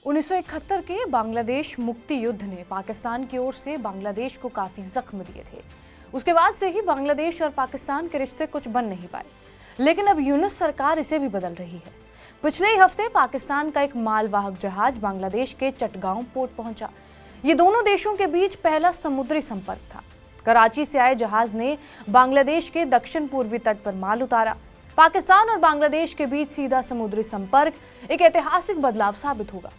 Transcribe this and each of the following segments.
1971 के बांग्लादेश मुक्ति युद्ध ने पाकिस्तान की ओर से बांग्लादेश को काफी जख्म दिए थे। उसके बाद से ही बांग्लादेश और पाकिस्तान के रिश्ते कुछ बन नहीं पाए, लेकिन अब यूनुस सरकार इसे भी बदल रही है। पिछले ही हफ्ते पाकिस्तान का एक मालवाहक जहाज बांग्लादेश के चटगांव पोर्ट पहुंचा। ये दोनों देशों के बीच पहला समुद्री संपर्क था। कराची से आए जहाज ने बांग्लादेश के दक्षिण पूर्वी तट पर माल उतारा। पाकिस्तान और बांग्लादेश के बीच सीधा समुद्री संपर्क एक ऐतिहासिक बदलाव साबित होगा।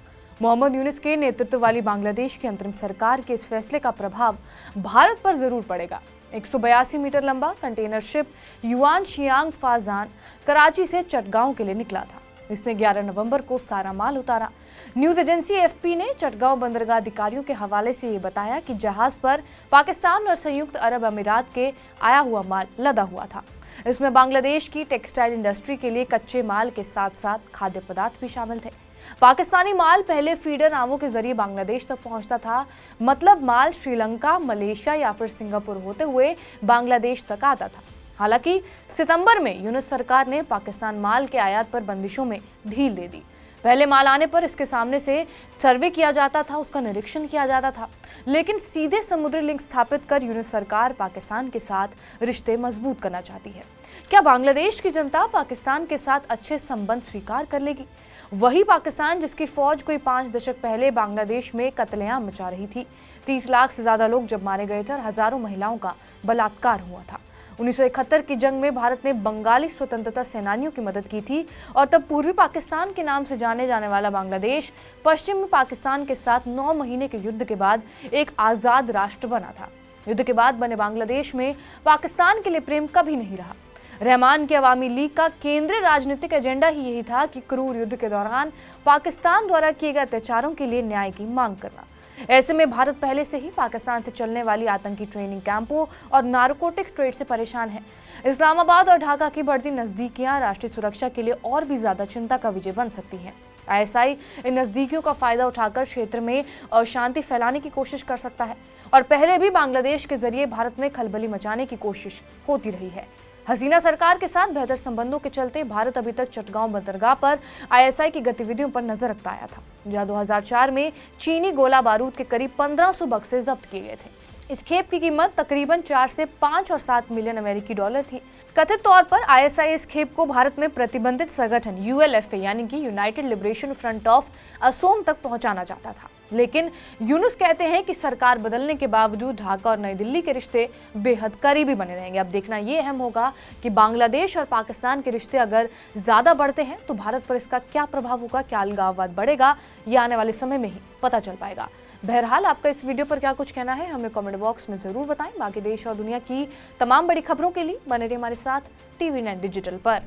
मोहम्मद यूनुस के नेतृत्व वाली बांग्लादेश की अंतरिम सरकार के इस फैसले का प्रभाव भारत पर जरूर पड़ेगा। 182 मीटर लंबा container ship Yuan Xiang Fazhan Karachi से चटगांव के लिए निकला था। इसने 11 नवंबर को सारा माल उतारा। न्यूज एजेंसी एएफपी ने चटगांव बंदरगाह अधिकारियों के हवाले से ये बताया कि जहाज पर पाकिस्तान और संयुक्त अरब अमीरात के आया हुआ माल लदा हुआ था। इसमें बांग्लादेश की टेक्सटाइल इंडस्ट्री के लिए कच्चे माल के साथ साथ खाद्य पदार्थ भी शामिल थे। पाकिस्तानी माल पहले फीडर नावों के जरिए बांग्लादेश तक पहुंचता था, मतलब माल श्रीलंका, मलेशिया या फिर सिंगापुर होते हुए बांग्लादेश तक आता था। हालांकि सितंबर में यूनुस सरकार ने पाकिस्तान माल के आयात पर बंदिशों में ढील दे दी। पहले माल आने पर इसके सामने से सर्वे किया जाता था, उसका निरीक्षण किया जाता था, लेकिन सीधे समुद्री लिंक स्थापित कर यूनुस सरकार पाकिस्तान के साथ रिश्ते मजबूत करना चाहती है। क्या बांग्लादेश की जनता पाकिस्तान के साथ अच्छे संबंध स्वीकार कर लेगी? वही पाकिस्तान जिसकी फौज कोई 5 दशक पहले बांग्लादेश में कत्लेआम मचा रही थी। 30 लाख से ज्यादा लोग जब मारे गए थे और हजारों महिलाओं का बलात्कार हुआ था। 1971 की जंग में भारत ने बंगाली स्वतंत्रता सेनानियों की मदद की थी और तब पूर्वी पाकिस्तान के नाम से जाने जाने वाला बांग्लादेश पश्चिमी पाकिस्तान के साथ 9 महीने के युद्ध के बाद एक आजाद राष्ट्र बना था। युद्ध के बाद बने बांग्लादेश में पाकिस्तान के लिए प्रेम कभी नहीं रहा। रहमान की अवामी लीग का केंद्रीय राजनीतिक एजेंडा ही यही था कि क्रूर युद्ध के दौरान पाकिस्तान द्वारा किए गए अत्याचारों के लिए न्याय की मांग करना। ऐसे में भारत पहले से ही पाकिस्तान से चलने वाली आतंकी ट्रेनिंग कैंपों और नारकोटिक्स ट्रेड से परेशान है। इस्लामाबाद और ढाका की बढ़ती नजदीकियां राष्ट्रीय सुरक्षा के लिए और भी ज्यादा चिंता का विषय बन सकती हैं। आईएसआई इन नजदीकियों का फायदा उठाकर क्षेत्र में अशांति फैलाने की कोशिश कर सकता है और पहले भी बांग्लादेश के जरिए भारत में खलबली मचाने की कोशिश होती रही है। हसीना सरकार के साथ बेहतर संबंधों के चलते भारत अभी तक चटगांव बंदरगाह पर आईएसआई की गतिविधियों पर नजर रखता आया था, जहां 2004 में चीनी गोला बारूद के करीब 1500 बक्से जब्त किए गए थे। इस खेप की कीमत तकरीबन 4 से 5 और 7 मिलियन अमेरिकी डॉलर थी। कथित तौर पर आईएसआई इस खेप को भारत में प्रतिबंधित संगठन यूएलएफए यानी कि United liberation front of Asom तक पहुंचाना चाहता था, लेकिन यूनुस कहते हैं कि सरकार बदलने के बावजूद ढाका और नई दिल्ली के रिश्ते बेहद करीबी बने रहेंगे। अब देखना ये अहम होगा कि बांग्लादेश और पाकिस्तान के रिश्ते अगर ज्यादा बढ़ते हैं तो भारत पर इसका क्या प्रभाव होगा, क्या अलगाववाद बढ़ेगा, ये आने वाले समय में ही पता चल पाएगा। बहरहाल आपका इस वीडियो पर क्या कुछ कहना है हमें कमेंट बॉक्स में जरूर बताएं। बाकी देश और दुनिया की तमाम बड़ी खबरों के लिए बने रहिए हमारे साथ TV9 डिजिटल पर।